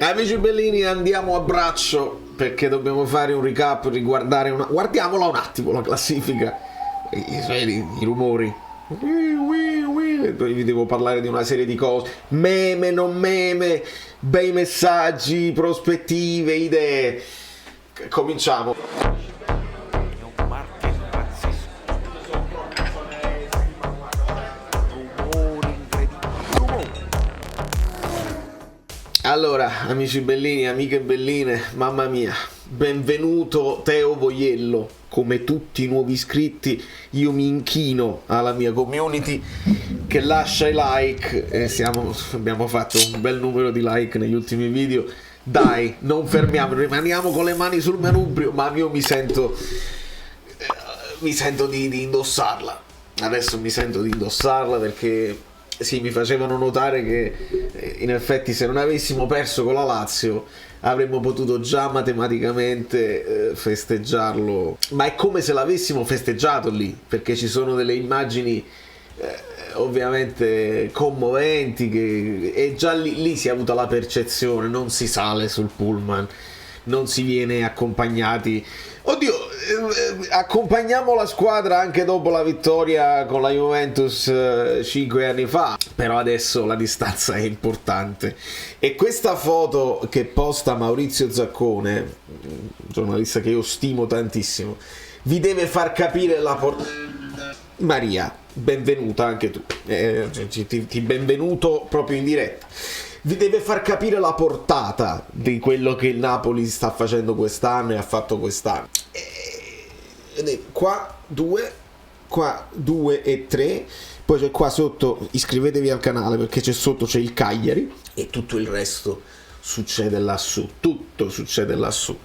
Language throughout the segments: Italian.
Amici bellini, andiamo a braccio perché dobbiamo fare un recap, riguardare una... Guardiamola un attimo la classifica, i rumori. Poi vi devo parlare di una serie di cose, meme, non meme, bei messaggi, prospettive, idee. Cominciamo. Allora, amici bellini, amiche belline, mamma mia, benvenuto Teo Voiello. Come tutti i nuovi iscritti, io mi inchino alla mia community che lascia i like e abbiamo fatto un bel numero di like negli ultimi video. Dai, non fermiamo, rimaniamo con le mani sul manubrio, ma io mi sento di indossarla. Adesso mi sento di indossarla perché... Sì, mi facevano notare che in effetti se non avessimo perso con la Lazio avremmo potuto già matematicamente festeggiarlo, ma è come se l'avessimo festeggiato lì, perché ci sono delle immagini ovviamente commoventi e già lì si è avuta la percezione, non si sale sul pullman, non si viene accompagnati. Oddio, accompagniamo la squadra anche dopo la vittoria con la Juventus 5 anni fa, però adesso la distanza è importante. E questa foto che posta Maurizio Zaccone, giornalista che io stimo tantissimo, vi deve far capire la Maria, benvenuta anche tu, ti benvenuto proprio in diretta. Vi deve far capire la portata di quello che il Napoli sta facendo quest'anno e ha fatto quest'anno. Qua 2 e 3, poi c'è qua sotto, iscrivetevi al canale perché c'è il Cagliari e tutto il resto succede lassù, tutto succede lassù.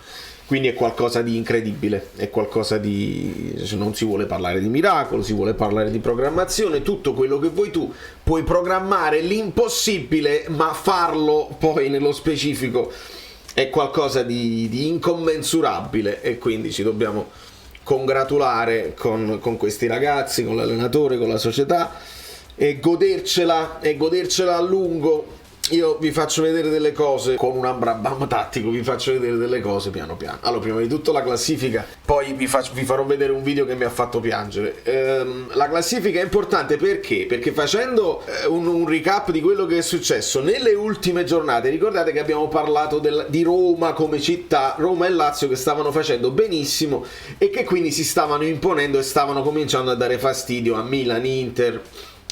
Quindi è qualcosa di incredibile, è qualcosa di... non si vuole parlare di miracolo, si vuole parlare di programmazione, tutto quello che vuoi tu, puoi programmare l'impossibile, ma farlo poi nello specifico è qualcosa di incommensurabile e quindi ci dobbiamo congratulare con questi ragazzi, con l'allenatore, con la società e godercela a lungo. Io vi faccio vedere delle cose con un ambrabam tattico, vi faccio vedere delle cose piano piano. Allora, prima di tutto la classifica, poi vi farò vedere un video che mi ha fatto piangere. La classifica è importante perché? Perché facendo un recap di quello che è successo nelle ultime giornate, ricordate che abbiamo parlato di Roma come città, Roma e Lazio che stavano facendo benissimo e che quindi si stavano imponendo e stavano cominciando a dare fastidio a Milan, Inter,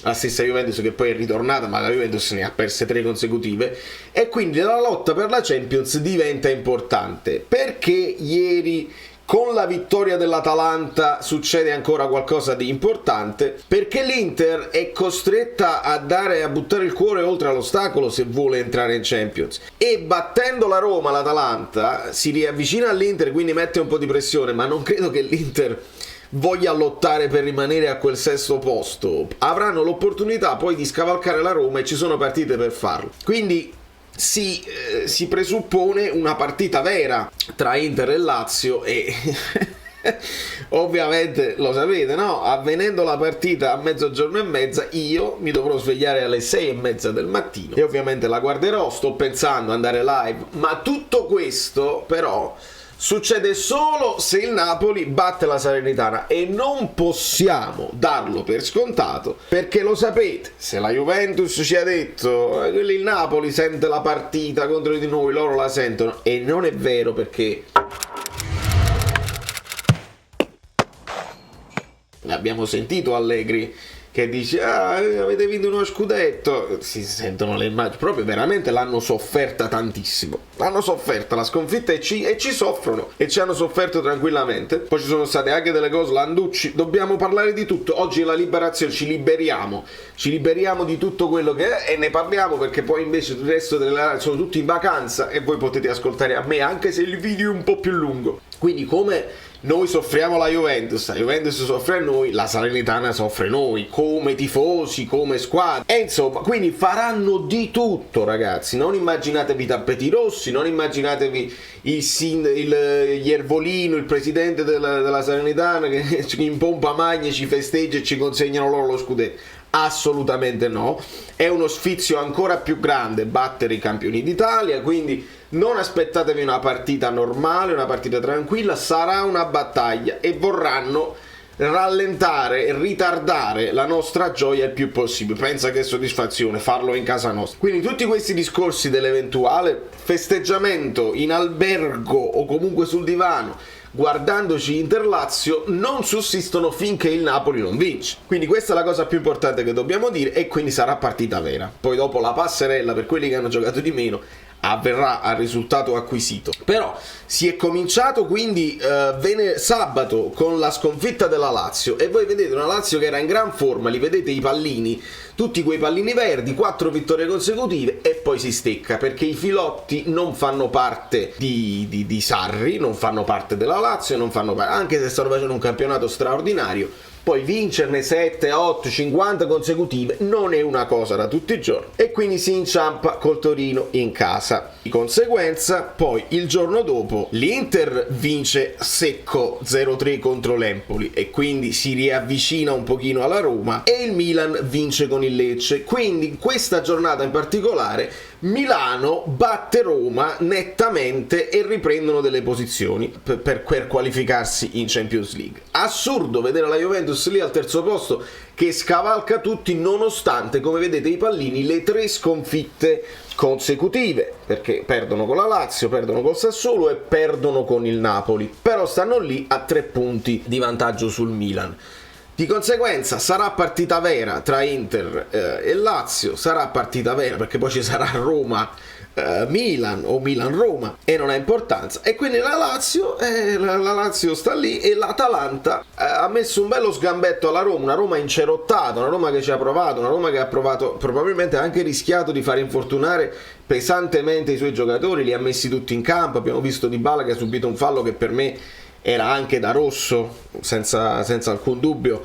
la stessa Juventus che poi è ritornata, ma la Juventus ne ha perse 3 consecutive e quindi la lotta per la Champions diventa importante. Perché ieri con la vittoria dell'Atalanta succede ancora qualcosa di importante? Perché l'Inter è costretta a buttare il cuore oltre all'ostacolo se vuole entrare in Champions, e battendo la Roma l'Atalanta si riavvicina all'Inter, quindi mette un po' di pressione, ma non credo che l'Inter voglia lottare per rimanere a quel sesto posto. Avranno l'opportunità poi di scavalcare la Roma e ci sono partite per farlo, quindi si presuppone una partita vera tra Inter e Lazio e ovviamente lo sapete, no? Avvenendo la partita a mezzogiorno e mezza, io mi dovrò svegliare alle 6:30 del mattino e ovviamente la guarderò. Sto pensando ad andare live, ma tutto questo però succede solo se il Napoli batte la Salernitana e non possiamo darlo per scontato, perché lo sapete, se la Juventus ci ha detto il Napoli sente la partita contro di noi, loro la sentono, e non è vero, perché l'abbiamo sentito Allegri che dice avete vinto uno scudetto, si sentono le immagini, proprio veramente l'hanno sofferta tantissimo, l'hanno sofferta la sconfitta e ci soffrono e ci hanno sofferto tranquillamente. Poi ci sono state anche delle cose, Landucci, dobbiamo parlare di tutto, oggi è la liberazione, ci liberiamo di tutto quello che è e ne parliamo, perché poi invece il resto sono tutti in vacanza e voi potete ascoltare a me anche se il video è un po' più lungo. Quindi come noi soffriamo la Juventus soffre a noi, la Salernitana soffre noi, come tifosi, come squadra, e insomma, quindi faranno di tutto, ragazzi. Non immaginatevi tappeti rossi, non immaginatevi Iervolino, il presidente della Salernitana che in pompa magna ci festeggia e ci consegnano loro lo scudetto. Assolutamente no, è uno sfizio ancora più grande battere i campioni d'Italia, quindi Non aspettatevi una partita normale, una partita tranquilla, sarà una battaglia e vorranno rallentare e ritardare la nostra gioia il più possibile. Pensa che soddisfazione farlo in casa nostra. Quindi tutti questi discorsi dell'eventuale festeggiamento in albergo o comunque sul divano guardandoci Inter-Lazio non sussistono finché il Napoli non vince. Quindi questa è la cosa più importante che dobbiamo dire, e quindi sarà partita vera. Poi dopo la passerella per quelli che hanno giocato di meno avverrà al risultato acquisito. Però si è cominciato quindi sabato con la sconfitta della Lazio, e voi vedete una Lazio che era in gran forma, li vedete i pallini, tutti quei pallini verdi, 4 vittorie consecutive, e poi si stecca perché i filotti non fanno parte di Sarri, non fanno parte della Lazio, non fanno parte, anche se stanno facendo un campionato straordinario. Poi vincerne 7, 8, 50 consecutive non è una cosa da tutti i giorni, e quindi si inciampa col Torino in casa. Di conseguenza poi il giorno dopo l'Inter vince secco 0-3 contro l'Empoli e quindi si riavvicina un pochino alla Roma, e il Milan vince con il Lecce. Quindi in questa giornata in particolare Milano batte Roma nettamente e riprendono delle posizioni per qualificarsi in Champions League. Assurdo vedere la Juventus lì al terzo posto che scavalca tutti, nonostante, come vedete i pallini, le 3 sconfitte consecutive, perché perdono con la Lazio, perdono col Sassuolo e perdono con il Napoli, però stanno lì a 3 punti di vantaggio sul Milan. Di conseguenza sarà partita vera tra Inter e Lazio, sarà partita vera perché poi ci sarà Roma-Milan o Milan-Roma e non ha importanza, e quindi la Lazio sta lì, e l'Atalanta ha messo un bello sgambetto alla Roma, una Roma incerottata, una Roma che ci ha provato, una Roma che ha provato, probabilmente ha anche rischiato di far infortunare pesantemente i suoi giocatori, li ha messi tutti in campo. Abbiamo visto Dybala che ha subito un fallo che per me era anche da rosso, senza alcun dubbio,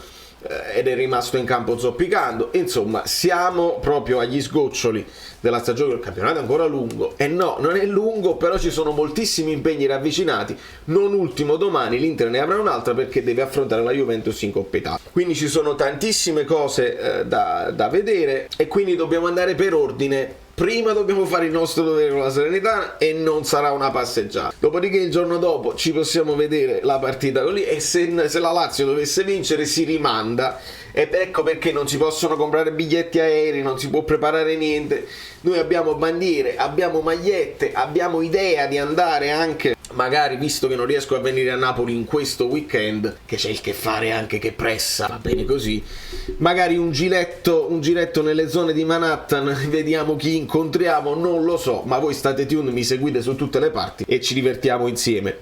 ed è rimasto in campo zoppicando. Insomma, siamo proprio agli sgoccioli della stagione. Il campionato è ancora lungo, e no, non è lungo, però ci sono moltissimi impegni ravvicinati. Non ultimo domani l'Inter ne avrà un'altra perché deve affrontare la Juventus in Coppa Italia. Quindi ci sono tantissime cose da vedere, e quindi dobbiamo andare per ordine. Prima dobbiamo fare il nostro dovere con la Salernitana, e non sarà una passeggiata. Dopodiché il giorno dopo ci possiamo vedere la partita con lì, e se la Lazio dovesse vincere si rimanda, e ecco perché non si possono comprare biglietti aerei, non si può preparare niente. Noi abbiamo bandiere, abbiamo magliette, abbiamo idea di andare anche, magari, visto che non riesco a venire a Napoli in questo weekend, che c'è il che fare anche che pressa, va bene così, magari un giretto nelle zone di Manhattan, vediamo chi incontriamo, non lo so, ma voi state tuned, mi seguite su tutte le parti e ci divertiamo insieme.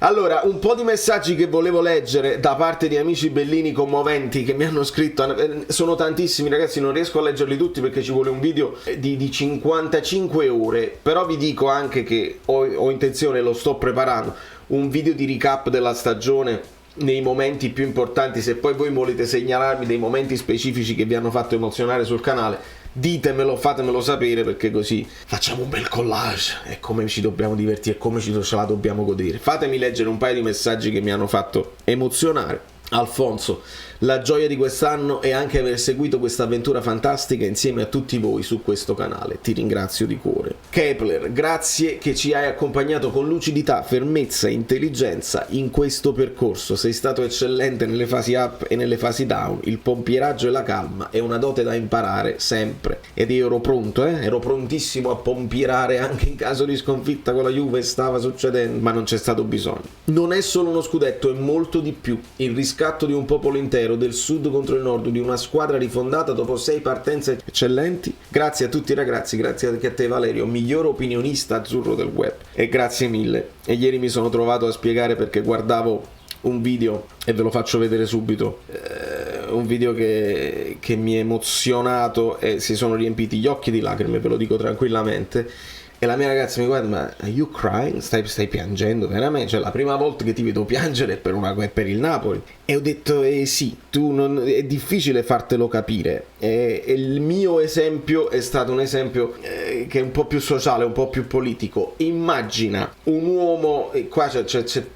Allora, un po' di messaggi che volevo leggere da parte di amici bellini commoventi che mi hanno scritto, sono tantissimi ragazzi, non riesco a leggerli tutti perché ci vuole un video di 55 ore, però vi dico anche che ho intenzione, lo sto preparando, un video di recap della stagione nei momenti più importanti. Se poi voi volete segnalarmi dei momenti specifici che vi hanno fatto emozionare sul canale, ditemelo, fatemelo sapere, perché così facciamo un bel collage e come ci dobbiamo divertire, come ce la dobbiamo godere. Fatemi leggere un paio di messaggi che mi hanno fatto emozionare. Alfonso: la gioia di quest'anno è anche aver seguito questa avventura fantastica insieme a tutti voi su questo canale, ti ringrazio di cuore. Kepler: grazie che ci hai accompagnato con lucidità, fermezza e intelligenza in questo percorso, sei stato eccellente nelle fasi up e nelle fasi down, il pompieraggio e la calma è una dote da imparare sempre, ed io ero pronto, ero prontissimo a pompierare anche in caso di sconfitta con la Juve, stava succedendo, ma non c'è stato bisogno. Non è solo uno scudetto, è molto di più, il riscatto di un popolo intero, del sud contro il nord, di una squadra rifondata dopo 6 partenze eccellenti. Grazie a tutti ragazzi, grazie anche a te Valerio, miglior opinionista azzurro del web, e grazie mille. E ieri mi sono trovato a spiegare perché guardavo un video, e ve lo faccio vedere subito, un video che mi ha emozionato e si sono riempiti gli occhi di lacrime, ve lo dico tranquillamente. E la mia ragazza mi guarda: ma are you crying? Stai piangendo veramente? Cioè, la prima volta che ti vedo piangere è per il Napoli. E ho detto sì, è difficile fartelo capire. E il mio esempio è stato un esempio che è un po' più sociale, un po' più politico. Immagina un uomo, e qua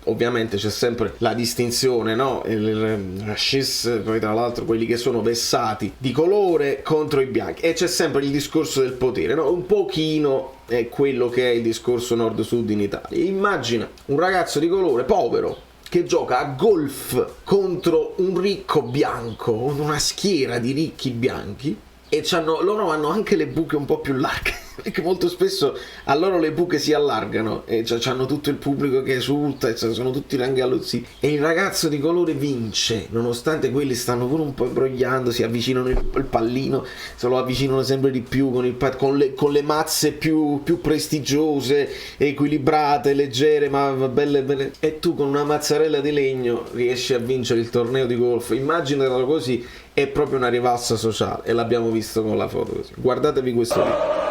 ovviamente c'è sempre la distinzione, no? Il racismo, poi tra l'altro quelli che sono vessati di colore contro i bianchi, e c'è sempre il discorso del potere, no? Un pochino è quello che è il discorso nord-sud in Italia. Immagina un ragazzo di colore povero che gioca a golf contro un ricco bianco, una schiera di ricchi bianchi, e loro hanno anche le buche un po' più larghe, perché molto spesso a loro le buche si allargano e hanno tutto il pubblico che esulta e sono tutti rangaluzzi, e il ragazzo di colore vince, nonostante quelli stanno pure un po' imbrogliando, si avvicinano il pallino, se lo avvicinano sempre di più con le mazze più prestigiose, equilibrate, leggere, ma belle, e tu con una mazzarella di legno riesci a vincere il torneo di golf. Immaginatelo così, è proprio una rivalsa sociale, e l'abbiamo visto con la foto così. Guardatevi questo video.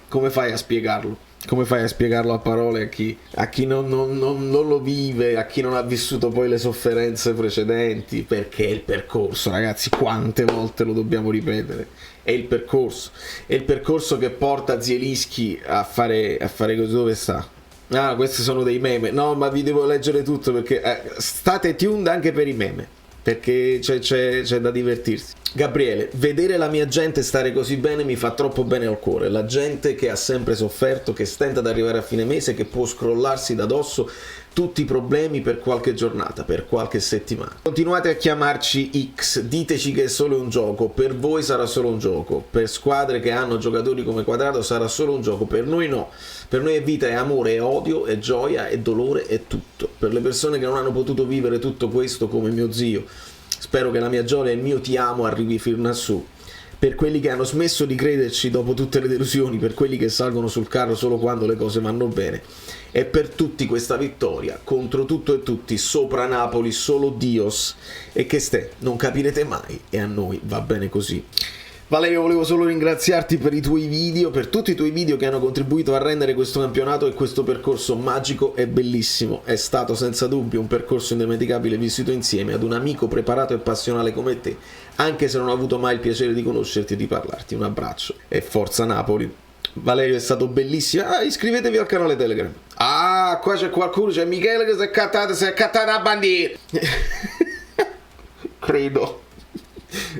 Come fai a spiegarlo? Come fai a spiegarlo a parole a chi non lo vive, a chi non ha vissuto poi le sofferenze precedenti? Perché è il percorso, ragazzi, quante volte lo dobbiamo ripetere? È il percorso che porta Zielinski a fare così. Dove sta? Ah, questi sono dei meme. No, ma vi devo leggere tutto, perché state tuned anche per i meme, perché c'è da divertirsi. Gabriele, vedere la mia gente stare così bene mi fa troppo bene al cuore. La gente che ha sempre sofferto, che stenta ad arrivare a fine mese, che può scrollarsi da dosso tutti i problemi per qualche giornata, per qualche settimana. Continuate a chiamarci X, diteci che è solo un gioco, per voi sarà solo un gioco, per squadre che hanno giocatori come Quadrato sarà solo un gioco, per noi no. Per noi è vita, è amore, è odio, è gioia, è dolore, è tutto. Per le persone che non hanno potuto vivere tutto questo, come mio zio, spero che la mia gioia e il mio ti amo arrivi fino a su. Per quelli che hanno smesso di crederci dopo tutte le delusioni, per quelli che salgono sul carro solo quando le cose vanno bene, e per tutti questa vittoria contro tutto e tutti, sopra Napoli solo Dios, e che non capirete mai, e a noi va bene così. Valerio, volevo solo ringraziarti per i tuoi video, per tutti i tuoi video che hanno contribuito a rendere questo campionato e questo percorso magico e bellissimo. È stato senza dubbio un percorso indimenticabile vissuto insieme ad un amico preparato e passionale come te, anche se non ho avuto mai il piacere di conoscerti e di parlarti. Un abbraccio e forza Napoli. Valerio, è stato bellissimo. Iscrivetevi al canale Telegram. Qua c'è qualcuno, c'è Michele che si è cattata la bandiera. Credo.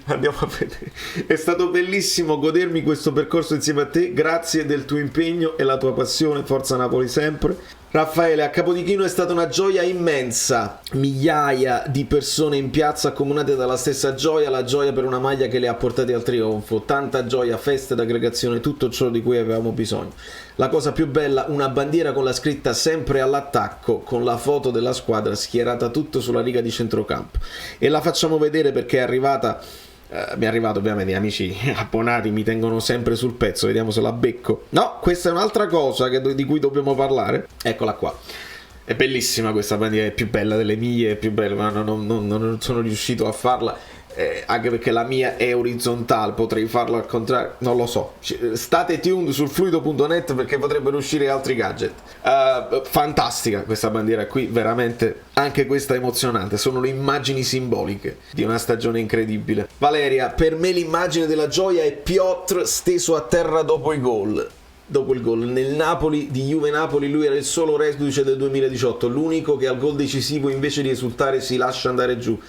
Andiamo a vedere. È stato bellissimo godermi questo percorso insieme a te, grazie del tuo impegno e la tua passione, forza Napoli sempre. Raffaele, a Capodichino è stata una gioia immensa, migliaia di persone in piazza accomunate dalla stessa gioia, la gioia per una maglia che le ha portate al trionfo, tanta gioia, feste d'aggregazione, tutto ciò di cui avevamo bisogno. La cosa più bella, una bandiera con la scritta sempre all'attacco, con la foto della squadra schierata tutto sulla riga di centrocampo, e la facciamo vedere perché è arrivata. Mi è arrivato, ovviamente, gli amici abbonati mi tengono sempre sul pezzo, vediamo se la becco. No, questa è un'altra cosa di cui dobbiamo parlare. Eccola qua. È bellissima questa bandiera, è più bella delle mie, è più bella, ma non sono riuscito a farla, anche perché la mia è orizzontale, potrei farla al contrario, non lo so. State tuned sul fluido.net perché potrebbero uscire altri gadget. Fantastica questa bandiera qui, veramente, anche questa emozionante, sono le immagini simboliche di una stagione incredibile. Valeria, per me l'immagine della gioia è Piotr steso a terra dopo il gol. Nel Napoli di Juve Napoli lui era il solo reduce del 2018, l'unico che al gol decisivo invece di esultare si lascia andare giù.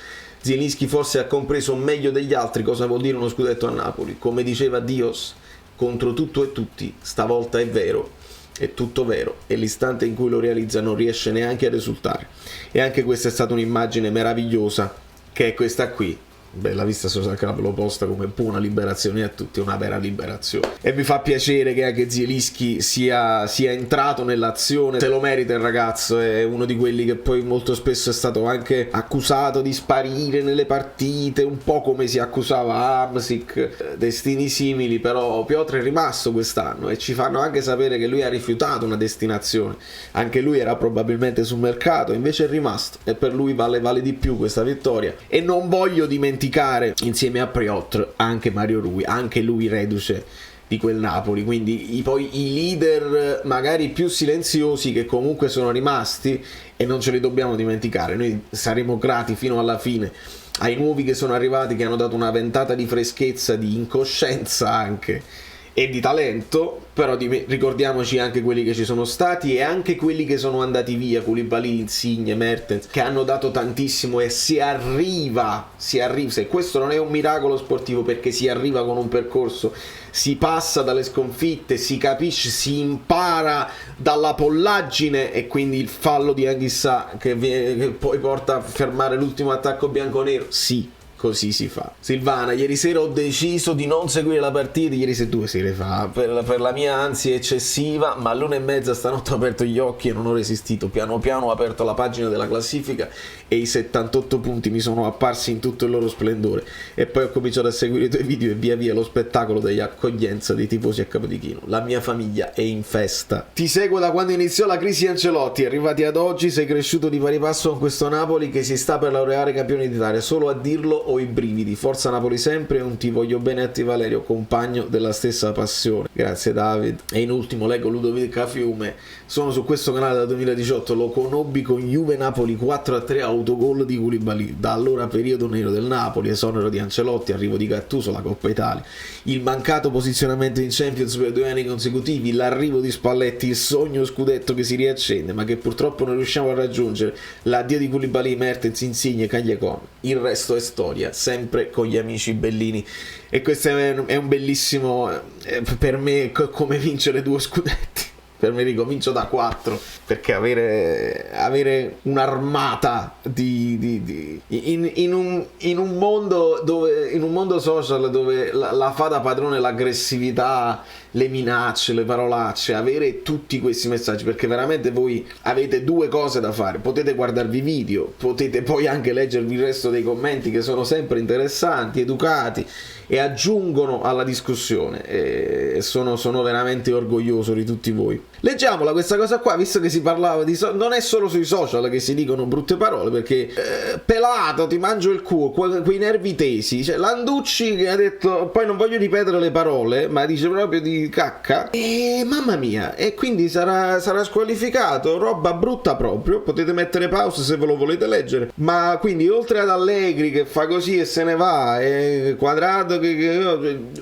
Zielinski forse ha compreso meglio degli altri cosa vuol dire uno scudetto a Napoli. Come diceva Dios, contro tutto e tutti, stavolta è vero, è tutto vero, e l'istante in cui lo realizza non riesce neanche ad esultare. E anche questa è stata un'immagine meravigliosa, che è questa qui. La vista social club lo posta come buona liberazione a tutti, una vera liberazione, e mi fa piacere che anche Zielinski sia entrato nell'azione. Se lo merita il ragazzo, è uno di quelli che poi molto spesso è stato anche accusato di sparire nelle partite, un po' come si accusava Hamsik, destini simili, però Piotr è rimasto quest'anno e ci fanno anche sapere che lui ha rifiutato una destinazione, anche lui era probabilmente sul mercato, invece è rimasto, e per lui vale di più questa vittoria. E non voglio dimenticare dimenticare insieme a Priotr anche Mario Rui, anche lui reduce di quel Napoli, quindi poi i leader magari più silenziosi che comunque sono rimasti e non ce li dobbiamo dimenticare. Noi saremo grati fino alla fine ai nuovi che sono arrivati, che hanno dato una ventata di freschezza, di incoscienza anche e di talento, però ricordiamoci anche quelli che ci sono stati e anche quelli che sono andati via, Koulibaly, Insigne, Mertens, che hanno dato tantissimo. E si arriva, se questo non è un miracolo sportivo, perché si arriva con un percorso, si passa dalle sconfitte, si capisce, si impara dalla pollaggine, e quindi il fallo di Anghissà che poi porta a fermare l'ultimo attacco bianconero, sì, così si fa. Silvana, ieri sera ho deciso di non seguire la partita, ieri sera 2 sere fa, per la mia ansia eccessiva, ma all'1:30 stanotte ho aperto gli occhi e non ho resistito. Piano piano ho aperto la pagina della classifica e i 78 punti mi sono apparsi in tutto il loro splendore, e poi ho cominciato a seguire i tuoi video e via via lo spettacolo degli accoglienza dei tifosi a Capodichino. La mia famiglia è in festa. Ti seguo da quando iniziò la crisi Ancelotti, arrivati ad oggi sei cresciuto di pari passo con questo Napoli che si sta per laureare campione d'Italia. Solo a dirlo ho i brividi. Forza Napoli sempre, un ti voglio bene a te Valerio, compagno della stessa passione. Grazie David. E in ultimo leggo Ludovica Fiume, sono su questo canale dal 2018, lo conobbi con Juve Napoli 4-3, autogol di Koulibaly. Da allora periodo nero del Napoli, esonero di Ancelotti, arrivo di Gattuso, la Coppa Italia, il mancato posizionamento in Champions per 2 anni consecutivi, l'arrivo di Spalletti, il sogno scudetto che si riaccende ma che purtroppo non riusciamo a raggiungere, l'addio di Koulibaly, Mertens, Insigne, Cagliacon. Il resto è storia, sempre con gli amici Bellini. E questo è un bellissimo, per me, come vincere 2 scudetti. Per me ricomincio da 4, perché avere un'armata in un mondo social dove la fa da padrone l'aggressività, le minacce, le parolacce, avere tutti questi messaggi, perché veramente voi avete 2 cose da fare: potete guardarvi video, potete poi anche leggervi il resto dei commenti che sono sempre interessanti, educati e aggiungono alla discussione, e sono veramente orgoglioso di tutti voi. Leggiamola questa cosa qua, visto che si parlava di non è solo sui social che si dicono brutte parole, perché pelato, ti mangio il culo, quei nervi tesi, cioè Landucci che ha detto, poi non voglio ripetere le parole, ma dice proprio di cacca, e mamma mia, e quindi sarà squalificato, roba brutta proprio. Potete mettere pause se ve lo volete leggere, ma quindi oltre ad Allegri che fa così e se ne va, e Quadrato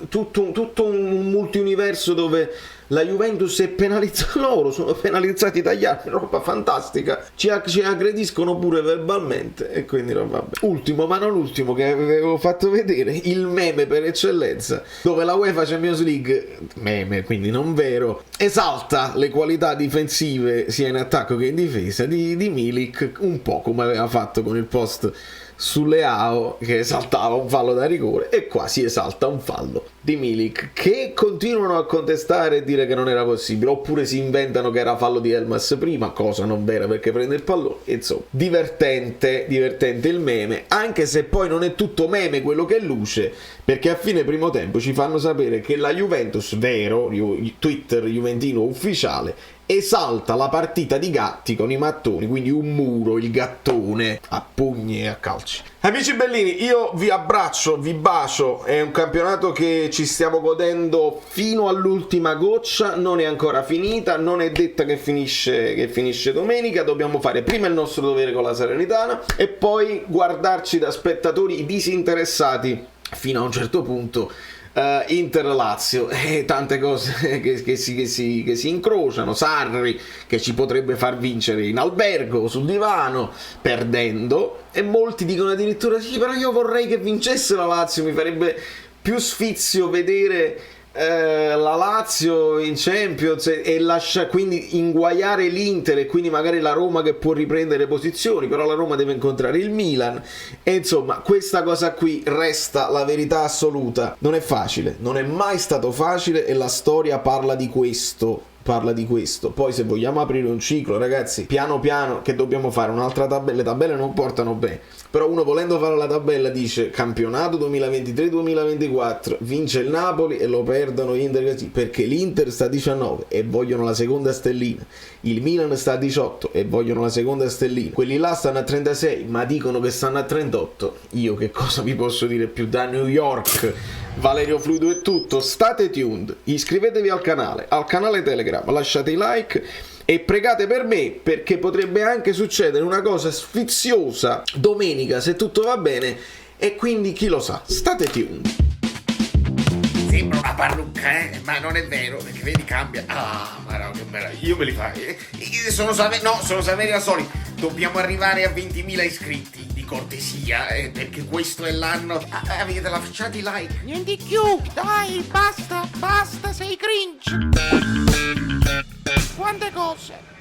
tutto un multiuniverso dove la Juventus è penalizzata, loro sono penalizzati dagli altri, roba fantastica, ci aggrediscono pure verbalmente, e quindi vabbè. Ultimo ma non ultimo che avevo fatto vedere, il meme per eccellenza, dove la UEFA Champions League, meme quindi non vero, esalta le qualità difensive sia in attacco che in difesa di Milik, un po' come aveva fatto con il post sulle AO che esaltava un fallo da rigore, e qua si esalta un fallo di Milik che continuano a contestare e dire che non era possibile, oppure si inventano che era fallo di Elmas prima, cosa non vera perché prende il pallone. Insomma, divertente il meme, anche se poi non è tutto meme quello che è luce, perché a fine primo tempo ci fanno sapere che la Juventus, vero, Twitter juventino ufficiale, esalta la partita di Gatti con i mattoni, quindi un muro, il gattone a pugni e a calci. Amici bellini, io vi abbraccio, vi bacio, è un campionato che ci stiamo godendo fino all'ultima goccia, non è ancora finita, non è detta che finisce domenica, dobbiamo fare prima il nostro dovere con la Salernitana e poi guardarci da spettatori disinteressati fino a un certo punto Inter-Lazio e tante cose che si incrociano. Sarri che ci potrebbe far vincere in albergo o sul divano perdendo, e molti dicono addirittura sì, però io vorrei che vincesse la Lazio, mi farebbe più sfizio vedere la Lazio in Champions e lascia quindi inguaiare l'Inter, e quindi magari la Roma che può riprendere posizioni, però la Roma deve incontrare il Milan, e insomma questa cosa qui resta la verità assoluta. Non è facile, non è mai stato facile, e la storia parla di questo, parla di questo. Poi se vogliamo aprire un ciclo, ragazzi, piano piano, che dobbiamo fare un'altra tabella, le tabelle non portano bene, però uno volendo fare la tabella dice campionato 2023-2024, vince il Napoli e lo perdono Inter, perché l'Inter sta a 19 e vogliono la seconda stellina, il Milan sta a 18 e vogliono la seconda stellina, quelli là stanno a 36 ma dicono che stanno a 38. Io che cosa vi posso dire più? Da New York, Valerio Fluido è tutto, state tuned, iscrivetevi al canale Telegram, lasciate i like e pregate per me, perché potrebbe anche succedere una cosa sfiziosa domenica se tutto va bene, e quindi chi lo sa, state tuned. Sembra una parrucca, ma non è vero, perché vedi cambia. Ah, ma no, che meraviglia, io me li fai. Sono Saveri al solito. Dobbiamo arrivare a 20.000 iscritti, di cortesia, perché questo è l'anno. Avete lasciato i like. Niente di più, dai, basta, sei cringe. Quante cose.